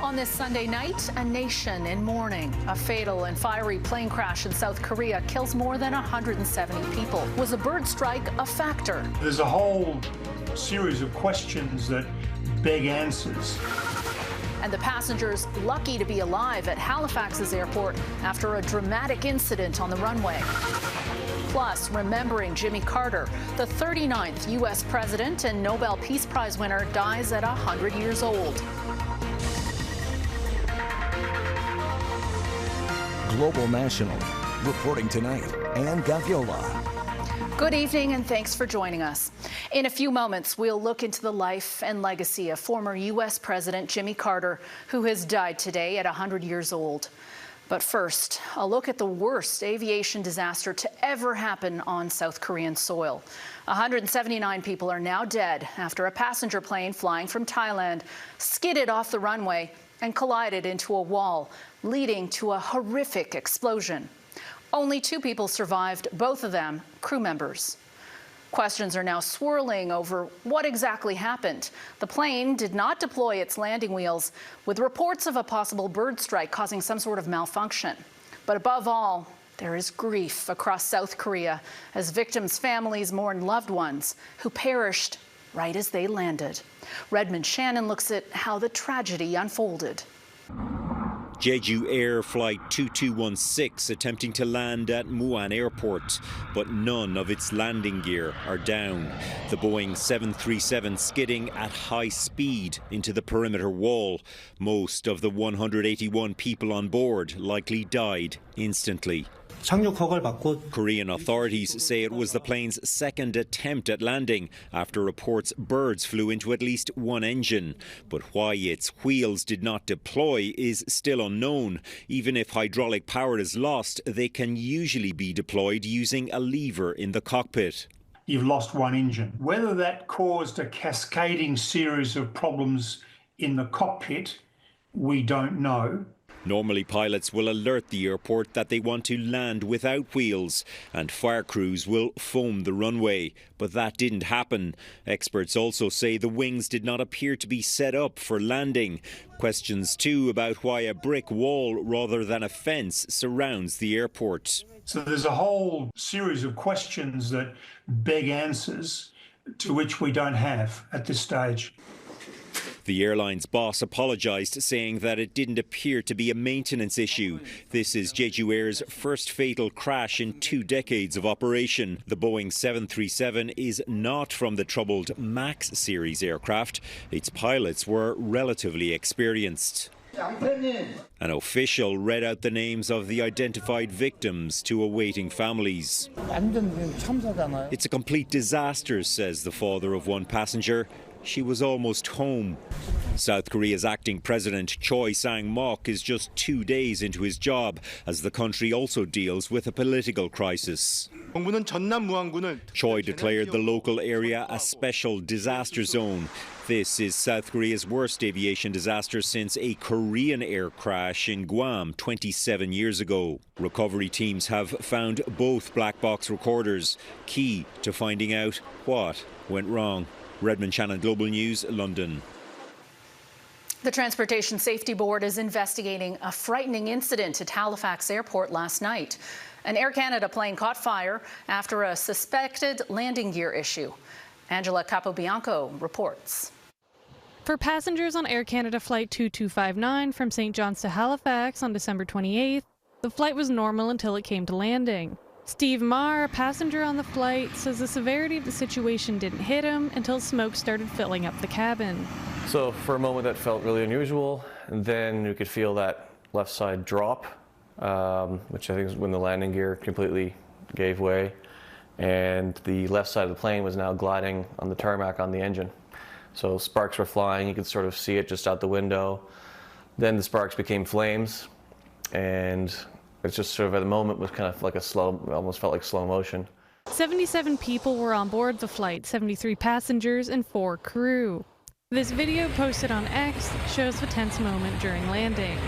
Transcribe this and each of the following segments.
On this Sunday night, a nation in mourning. A fatal and fiery plane crash in South Korea kills more than 170 people. Was a bird strike a factor? There's a whole series of questions that beg answers. And the passengers lucky to be alive at Halifax's airport after a dramatic incident on the runway. Plus, remembering Jimmy Carter, the 39th U.S. president and Nobel Peace Prize winner, dies at 100 years old. Global National, reporting tonight, Ann Gaviola. Good evening and thanks for joining us. In a few moments, we'll look into the life and legacy of former U.S. President Jimmy Carter, who has died today at 100 years old. But first, a look at the worst aviation disaster to ever happen on South Korean soil. 179 people are now dead after a passenger plane flying from Thailand skidded off the runway and collided into a wall, leading to a horrific explosion. Only 2 people survived, both of them crew members. Questions are now swirling over what exactly happened. The plane did not deploy its landing wheels, with reports of a possible bird strike causing some sort of malfunction. But above all, there is grief across South Korea as victims' families mourn loved ones who perished right as they landed. Redmond Shannon looks at how the tragedy unfolded. Jeju Air Flight 2216 attempting to land at Muan Airport, but none of its landing gear are down. The Boeing 737 skidding at high speed into the perimeter wall. Most of the 181 people on board likely died instantly. Korean authorities say it was the plane's second attempt at landing after reports birds flew into at least one engine. But why its wheels did not deploy is still unknown. Even if hydraulic power is lost, they can usually be deployed using a lever in the cockpit. You've lost one engine. Whether that caused a cascading series of problems in the cockpit, we don't know. Normally, pilots will alert the airport that they want to land without wheels, and fire crews will foam the runway. But that didn't happen. Experts also say the wings did not appear to be set up for landing. Questions too about why a brick wall rather than a fence surrounds the airport. So there's a whole series of questions that beg answers to which we don't have at this stage. The airline's boss apologised, saying that it didn't appear to be a maintenance issue. This is Jeju Air's first fatal crash in 2 decades of operation. The Boeing 737 is not from the troubled MAX series aircraft. Its pilots were relatively experienced. An official read out the names of the identified victims to awaiting families. It's a complete disaster, says the father of one passenger. She was almost home. South Korea's acting president Choi Sang-mok is just 2 days into his job as the country also deals with a political crisis. Choi declared the local area a special disaster zone. This is South Korea's worst aviation disaster since a Korean air crash in Guam 27 years ago. Recovery teams have found both black box recorders, key to finding out what went wrong. Redmond Shannon, Global News, London. The Transportation Safety Board is investigating a frightening incident at Halifax Airport last night. An Air Canada plane caught fire after a suspected landing gear issue. Angela Capobianco reports. For passengers on Air Canada Flight 2259 from St. John's to Halifax on December 28th, the flight was normal until it came to landing. Steve Marr, a passenger on the flight, says the severity of the situation didn't hit him until smoke started filling up the cabin. So for a moment that felt really unusual, and then you could feel that left side drop, which I think is when the landing gear completely gave way, and the left side of the plane was now gliding on the tarmac on the engine. So sparks were flying, you could sort of see it just out the window. Then the sparks became flames, and it's just sort of at the moment was kind of like a slow, almost felt like slow motion. 77 people were on board the flight, 73 passengers and 4 crew. This video posted on X shows the tense moment during landing.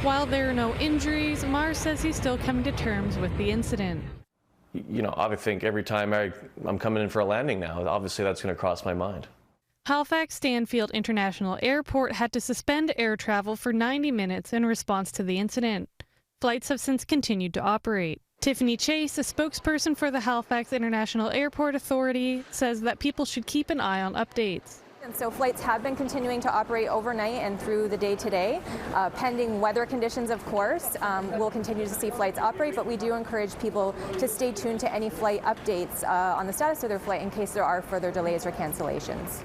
While there are no injuries, Mars says he's still coming to terms with the incident. You know, I think every time I'm coming in for a landing now, obviously that's going to cross my mind. Halifax Stanfield International Airport had to suspend air travel for 90 minutes in response to the incident. Flights have since continued to operate. Tiffany Chase, a spokesperson for the Halifax International Airport Authority, says that people should keep an eye on updates. And so flights have been continuing to operate overnight and through the day today. Pending weather conditions, of course, we'll continue to see flights operate, but we do encourage people to stay tuned to any flight updates on the status of their flight in case there are further delays or cancellations.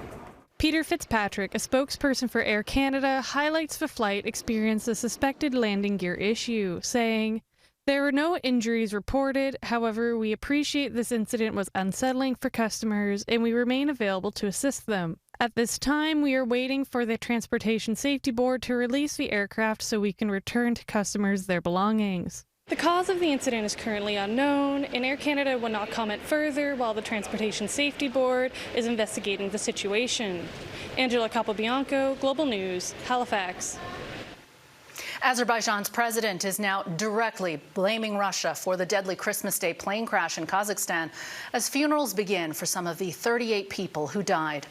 Peter Fitzpatrick, a spokesperson for Air Canada, highlights the flight experienced a suspected landing gear issue, saying, "There were no injuries reported. However, we appreciate this incident was unsettling for customers and we remain available to assist them. At this time, we are waiting for the Transportation Safety Board to release the aircraft so we can return to customers their belongings." The cause of the incident is currently unknown, and Air Canada will not comment further while the Transportation Safety Board is investigating the situation. Angela Capobianco, Global News, Halifax. Azerbaijan's president is now directly blaming Russia for the deadly Christmas Day plane crash in Kazakhstan as funerals begin for some of the 38 people who died.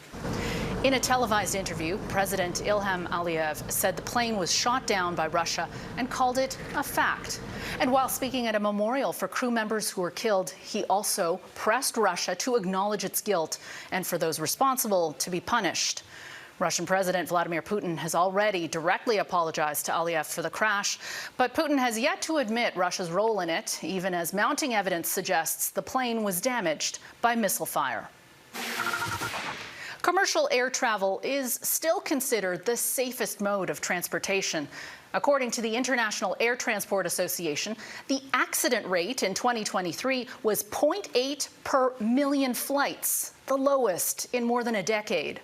In a televised interview, President Ilham Aliyev said the plane was shot down by Russia and called it a fact. And while speaking at a memorial for crew members who were killed, he also pressed Russia to acknowledge its guilt and for those responsible to be punished. Russian President Vladimir Putin has already directly apologized to Aliyev for the crash, but Putin has yet to admit Russia's role in it, even as mounting evidence suggests the plane was damaged by missile fire. Commercial air travel is still considered the safest mode of transportation. According to the International Air Transport Association, the accident rate in 2023 was 0.8 per million flights, the lowest in more than a decade.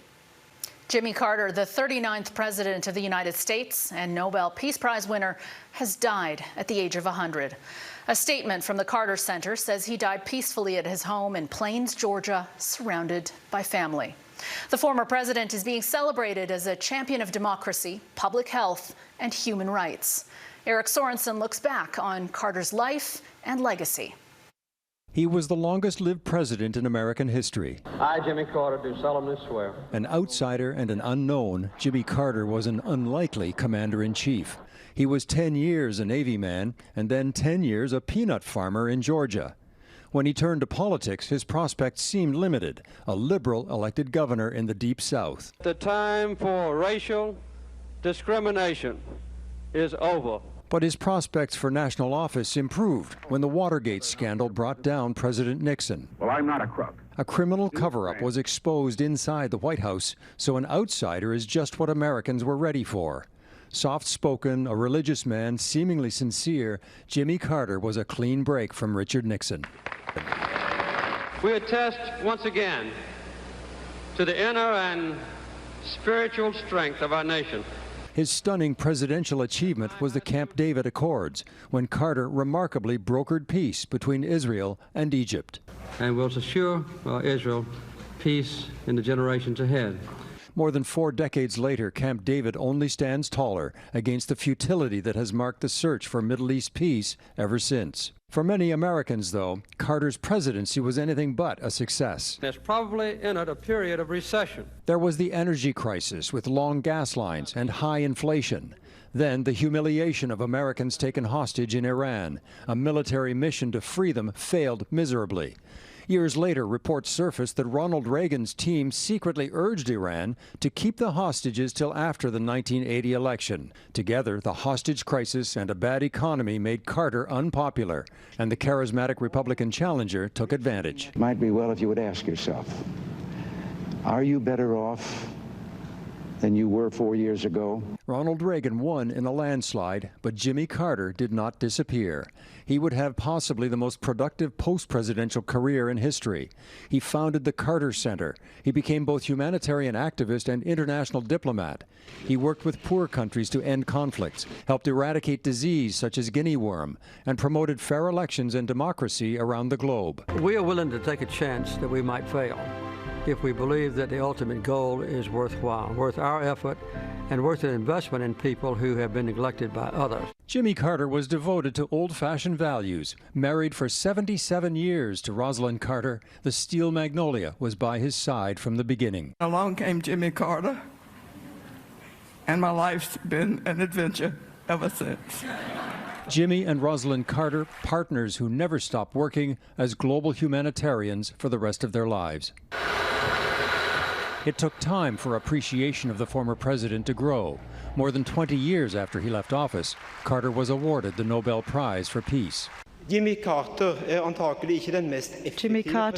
Jimmy Carter, the 39th President of the United States and Nobel Peace Prize winner, has died at the age of 100. A statement from the Carter Center says he died peacefully at his home in Plains, Georgia, surrounded by family. The former president is being celebrated as a champion of democracy, public health, and human rights. Eric Sorensen looks back on Carter's life and legacy. He was the longest-lived president in American history. I, Jimmy Carter, do solemnly swear. An outsider and an unknown, Jimmy Carter was an unlikely commander-in-chief. He was 10 years a Navy man and then 10 years a peanut farmer in Georgia. When he turned to politics, his prospects seemed limited, a liberal elected governor in the Deep South. The time for racial discrimination is over. But his prospects for national office improved when the Watergate scandal brought down President Nixon. Well, I'm not a crook. A criminal cover-up was exposed inside the White House, so an outsider is just what Americans were ready for. Soft-spoken, a religious man, seemingly sincere, Jimmy Carter was a clean break from Richard Nixon. We attest once again to the inner and spiritual strength of our nation. His stunning presidential achievement was the Camp David Accords, when Carter remarkably brokered peace between Israel and Egypt. And will assure Israel peace in the generations ahead. More than 4 decades later, Camp David only stands taller against the futility that has marked the search for Middle East peace ever since. For many Americans, though, Carter's presidency was anything but a success. It's probably entered a period of recession. There was the energy crisis with long gas lines and high inflation. Then the humiliation of Americans taken hostage in Iran. A military mission to free them failed miserably. Years later, reports surfaced that Ronald Reagan's team secretly urged Iran to keep the hostages till after the 1980 election. Together, the hostage crisis and a bad economy made Carter unpopular, and the charismatic Republican challenger took advantage. It might be well if you would ask yourself, are you better off than you were 4 years ago? Ronald Reagan won in a landslide, but Jimmy Carter did not disappear. He would have possibly the most productive post-presidential career in history. He founded the Carter Center. He became both humanitarian activist and international diplomat. He worked with poor countries to end conflicts, helped eradicate disease such as guinea worm, and promoted fair elections and democracy around the globe. We are willing to take a chance that we might fail. if we believe that the ultimate goal is worthwhile, worth our effort, and worth an investment in people who have been neglected by others. Jimmy Carter was devoted to old-fashioned values. Married for 77 years to Rosalind Carter, the steel magnolia was by his side from the beginning. Along came Jimmy Carter, and my life's been an adventure ever since. Jimmy and Rosalind Carter, partners who never stopped working as global humanitarians for the rest of their lives. It took time for appreciation of the former president to grow. More than 20 years after he left office, Carter was awarded the Nobel Prize for Peace. Jimmy Carter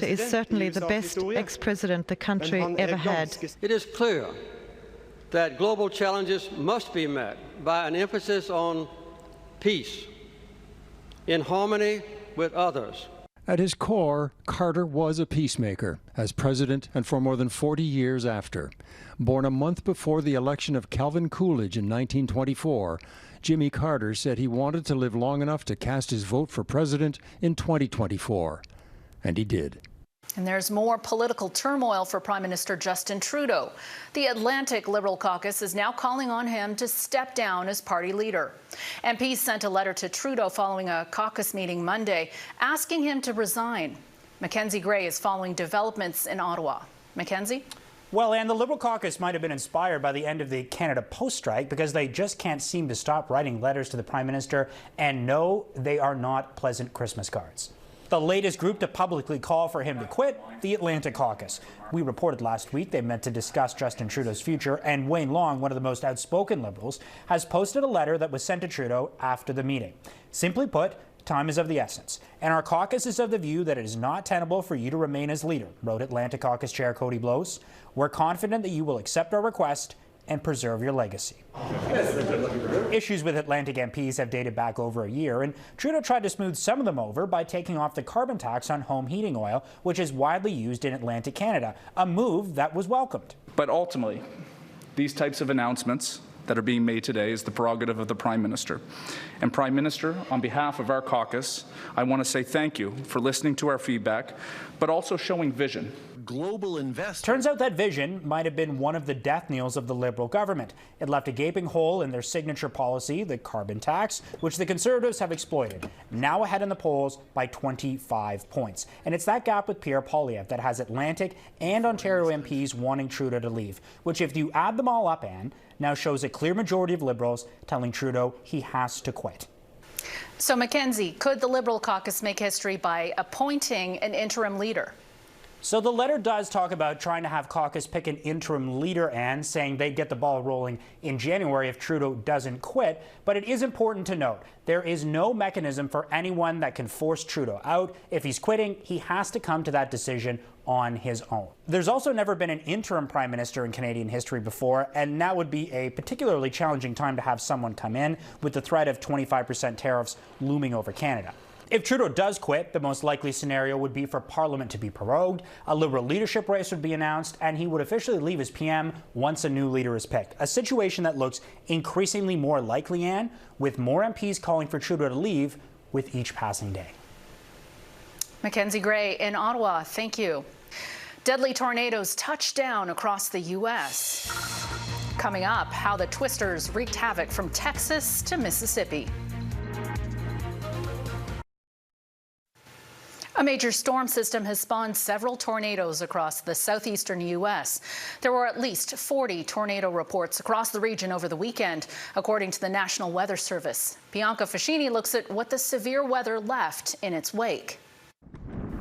is certainly the best ex-president the country ever had. It is clear that global challenges must be met by an emphasis on peace, in harmony with others. At his core, Carter was a peacemaker, as president and for more than 40 years after. Born a month before the election of Calvin Coolidge in 1924, Jimmy Carter said he wanted to live long enough to cast his vote for president in 2024. And he did. And there's more political turmoil for Prime Minister Justin Trudeau. The Atlantic Liberal caucus is now calling on him to step down as party leader. MPs sent a letter to Trudeau following a caucus meeting Monday, asking him to resign. Mackenzie Gray is following developments in Ottawa. Mackenzie? Well, and the Liberal caucus might have been inspired by the end of the Canada Post strike because they just can't seem to stop writing letters to the Prime Minister. And no, they are not pleasant Christmas cards. The latest group to publicly call for him to quit, the Atlantic Caucus. We reported last week they met to discuss Justin Trudeau's future, and Wayne Long, one of the most outspoken Liberals, has posted a letter that was sent to Trudeau after the meeting. Simply put, time is of the essence, and our caucus is of the view that it is not tenable for you to remain as leader, wrote Atlantic Caucus Chair Cody Blows. We're confident that you will accept our request and preserve your legacy. Issues with Atlantic MPs have dated back over a year, and Trudeau tried to smooth some of them over by taking off the carbon tax on home heating oil, which is widely used in Atlantic Canada, a move that was welcomed. But ultimately, these types of announcements that are being made today is the prerogative of the Prime Minister. And Prime Minister, on behalf of our caucus, I want to say thank you for listening to our feedback, but also showing vision. Global investors. Turns out that vision might have been one of the death kneels of the Liberal government. It left a gaping hole in their signature policy, the carbon tax, which the Conservatives have exploited, now ahead in the polls by 25 points. And it's that gap with Pierre Poilievre that has Atlantic and Ontario MPs wanting Trudeau to leave, which, if you add them all up, Anne, now shows a clear majority of Liberals telling Trudeau he has to quit. So, Mackenzie, could the Liberal caucus make history by appointing an interim leader? So the letter does talk about trying to have caucus pick an interim leader, and saying they'd get the ball rolling in January if Trudeau doesn't quit. But it is important to note, there is no mechanism for anyone that can force Trudeau out. If he's quitting, he has to come to that decision on his own. There's also never been an interim prime minister in Canadian history before, and now would be a particularly challenging time to have someone come in with the threat of 25% tariffs looming over Canada. If Trudeau does quit, the most likely scenario would be for Parliament to be prorogued, a Liberal leadership race would be announced, and he would officially leave as PM once a new leader is picked. A situation that looks increasingly more likely, Anne, with more MPs calling for Trudeau to leave with each passing day. Mackenzie Gray in Ottawa, thank you. Deadly tornadoes touch down across the U.S. Coming up, how the twisters wreaked havoc from Texas to Mississippi. A major storm system has spawned several tornadoes across the southeastern U.S. There were at least 40 tornado reports across the region over the weekend, according to the National Weather Service. Bianca Fascini looks at what the severe weather left in its wake.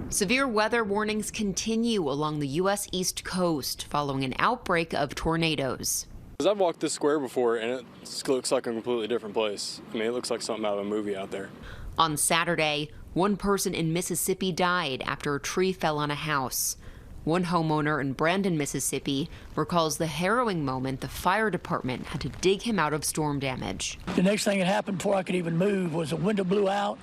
Severe weather warnings continue along the U.S. East Coast following an outbreak of tornadoes. I've walked this square before, and it looks like a completely different place. I mean, it looks like something out of a movie out there. On Saturday, one person in Mississippi died after a tree fell on a house. One homeowner in Brandon, Mississippi, recalls the harrowing moment the fire department had to dig him out of storm damage. The next thing that happened before I could even move was a window blew out,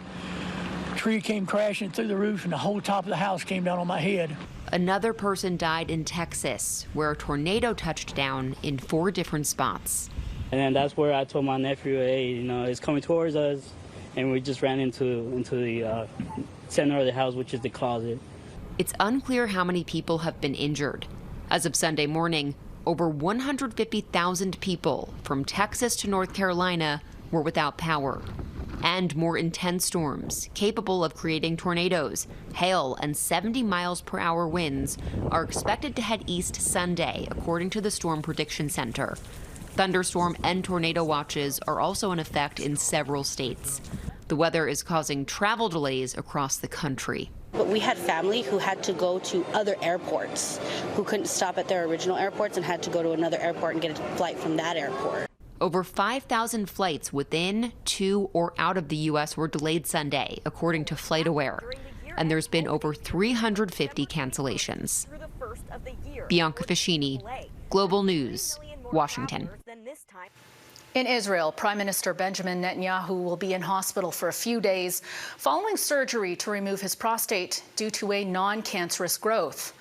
a tree came crashing through the roof, and the whole top of the house came down on my head. Another person died in Texas, where a tornado touched down in 4 different spots. And then that's where I told my nephew, hey, you know, it's coming towards us. And we just ran into the center of the house, which is the closet. It's unclear how many people have been injured. As of Sunday morning, over 150,000 people from Texas to North Carolina were without power. And more intense storms, capable of creating tornadoes, hail, and 70 miles per hour winds, are expected to head east Sunday, according to the Storm Prediction Center. Thunderstorm and tornado watches are also in effect in several states. The weather is causing travel delays across the country. But we had family who had to go to other airports, who couldn't stop at their original airports and had to go to another airport and get a flight from that airport. Over 5,000 flights within, to, or out of the U.S. were delayed Sunday, according to FlightAware. And there's been over 350 cancellations. Bianca Ficini, Global News, Washington. In Israel, Prime Minister Benjamin Netanyahu will be in hospital for a few days following surgery to remove his prostate due to a non-cancerous growth.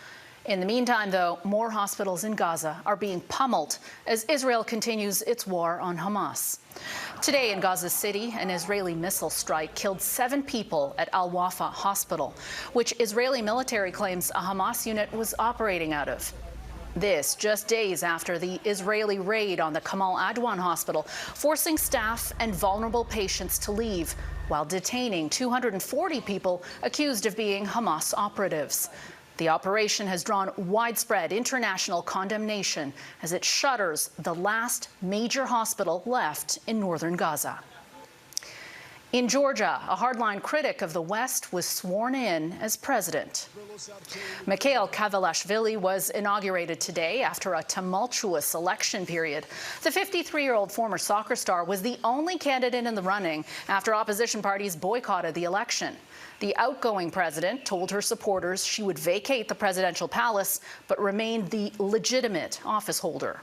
In the meantime, though, more hospitals in Gaza are being pummeled as Israel continues its war on Hamas. Today in Gaza City, an Israeli missile strike killed 7 people at Al Wafa Hospital, which Israeli military claims a Hamas unit was operating out of. This just days after the Israeli raid on the Kamal Adwan Hospital, forcing staff and vulnerable patients to leave while detaining 240 people accused of being Hamas operatives. The operation has drawn widespread international condemnation as it shutters the last major hospital left in northern Gaza. In Georgia, a hardline critic of the West was sworn in as president. Mikhail Kavalashvili was inaugurated today after a tumultuous election period. The 53-year-old former soccer star was the only candidate in the running after opposition parties boycotted the election. The outgoing president told her supporters she would vacate the presidential palace but remain the legitimate office holder.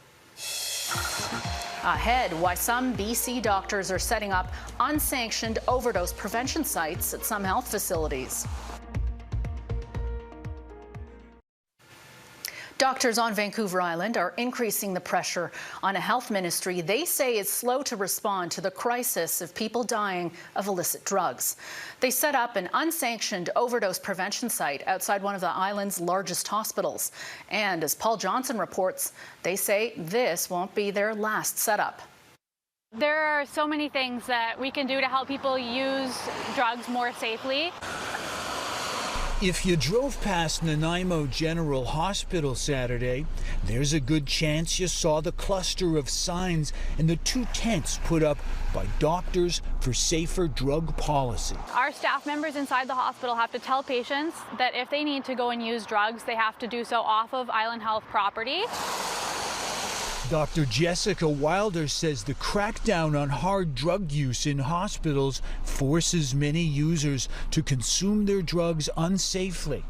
Ahead, why some BC doctors are setting up unsanctioned overdose prevention sites at some health facilities. Doctors on Vancouver Island are increasing the pressure on a health ministry they say is slow to respond to the crisis of people dying of illicit drugs. They set up an unsanctioned overdose prevention site outside one of the island's largest hospitals. And as Paul Johnson reports, they say this won't be their last setup. There are so many things that we can do to help people use drugs more safely. If you drove past Nanaimo General Hospital Saturday, there's a good chance you saw the cluster of signs and the 2 tents put up by Doctors for Safer Drug Policy. Our staff members inside the hospital have to tell patients that if they need to go and use drugs, they have to do so off of Island Health property. Dr. Jessica Wilder says the crackdown on hard drug use in hospitals forces many users to consume their drugs unsafely.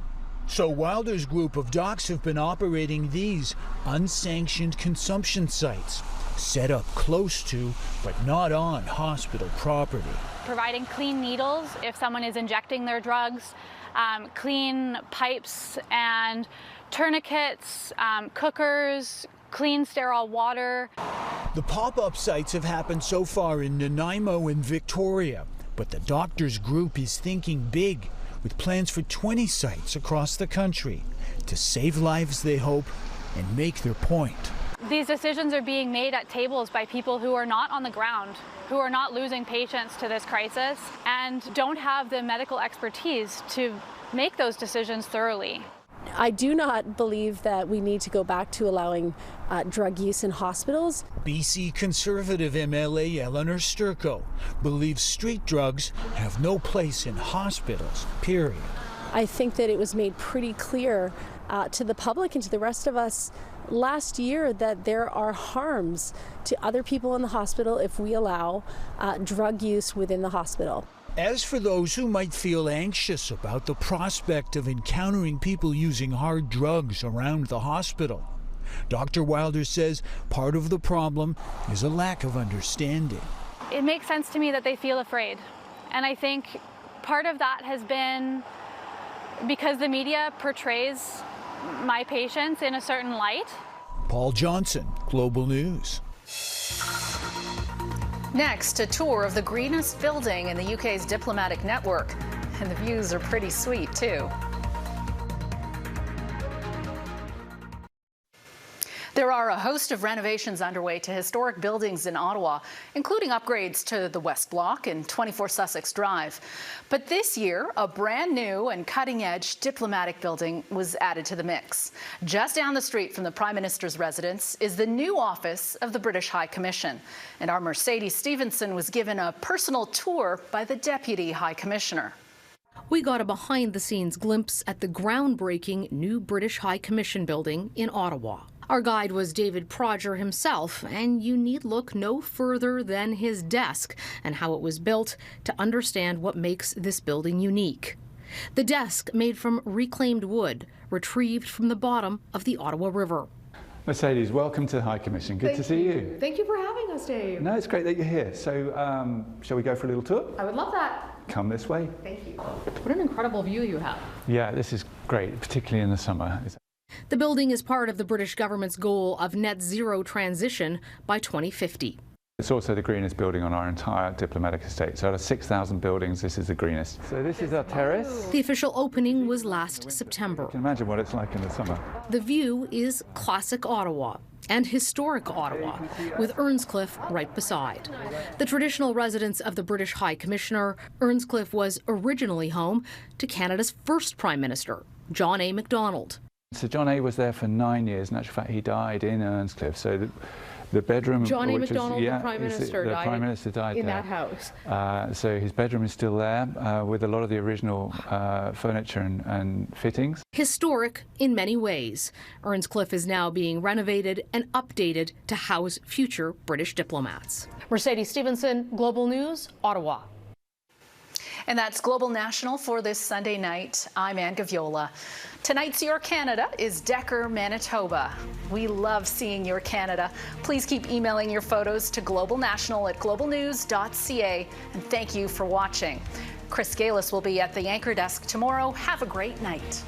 So Wilder's group of docs have been operating these unsanctioned consumption sites, set up close to, but not on, hospital property. Providing clean needles if someone is injecting their drugs, clean pipes and tourniquets, cookers, clean, sterile water. The pop-up sites have happened so far in Nanaimo and Victoria, but the doctors group is thinking big, with plans for 20 sites across the country to save lives, they hope, and make their point. These decisions are being made at tables by people who are not on the ground, who are not losing patients to this crisis, and don't have the medical expertise to make those decisions thoroughly. I do not believe that we need to go back to allowing drug use in hospitals. BC Conservative MLA Eleanor Sturko believes street drugs have no place in hospitals, period. I think that it was made pretty clear to the public and to the rest of us last year that there are harms to other people in the hospital if we allow drug use within the hospital. As for those who might feel anxious about the prospect of encountering people using hard drugs around the hospital, Dr. Wilder says part of the problem is a lack of understanding. It makes sense to me that they feel afraid. And I think part of that has been because the media portrays my patients in a certain light. Paul Johnson, Global News. Next, a tour of the greenest building in the UK's diplomatic network. And the views are pretty sweet, too. There are a host of renovations underway to historic buildings in Ottawa, including upgrades to the West Block and 24 Sussex Drive. But this year, a brand new and cutting-edge diplomatic building was added to the mix. Just down the street from the Prime Minister's residence is the new office of the British High Commission. And our Mercedes Stevenson was given a personal tour by the Deputy High Commissioner. We got a behind-the-scenes glimpse at the groundbreaking new British High Commission building in Ottawa. Our guide was David Prodger himself, and you need look no further than his desk and how it was built to understand what makes this building unique. The desk made from reclaimed wood, retrieved from the bottom of the Ottawa River. Mercedes, welcome to the High Commission. Good to see you. Thank you for having us, Dave. No, it's great that you're here. So, shall we go for a little tour? I would love that. Come this way. Thank you. What an incredible view you have. Yeah, this is great, particularly in the summer. The building is part of the British government's goal of net zero transition by 2050. It's also the greenest building on our entire diplomatic estate. So out of 6,000 buildings, this is the greenest. So this is our terrace. The official opening was last September. You can imagine what it's like in the summer. The view is classic Ottawa and historic Ottawa, with Earnscliffe right beside. The traditional residence of the British High Commissioner, Earnscliffe was originally home to Canada's first Prime Minister, John A. Macdonald. So John A. was there for 9 years. In actual fact, he died in Earnscliffe. So the bedroom... John A. Macdonald, the Prime Minister, the Prime Minister died in there. that house. So his bedroom is still there with a lot of the original furniture and fittings. Historic in many ways, Earnscliffe is now being renovated and updated to house future British diplomats. Mercedes Stevenson, Global News, Ottawa. And that's Global National for this Sunday night. I'm Ann Gaviola. Tonight's Your Canada is Decker, Manitoba. We love seeing Your Canada. Please keep emailing your photos to globalnational@globalnews.ca. And thank you for watching. Chris Galis will be at the anchor desk tomorrow. Have a great night.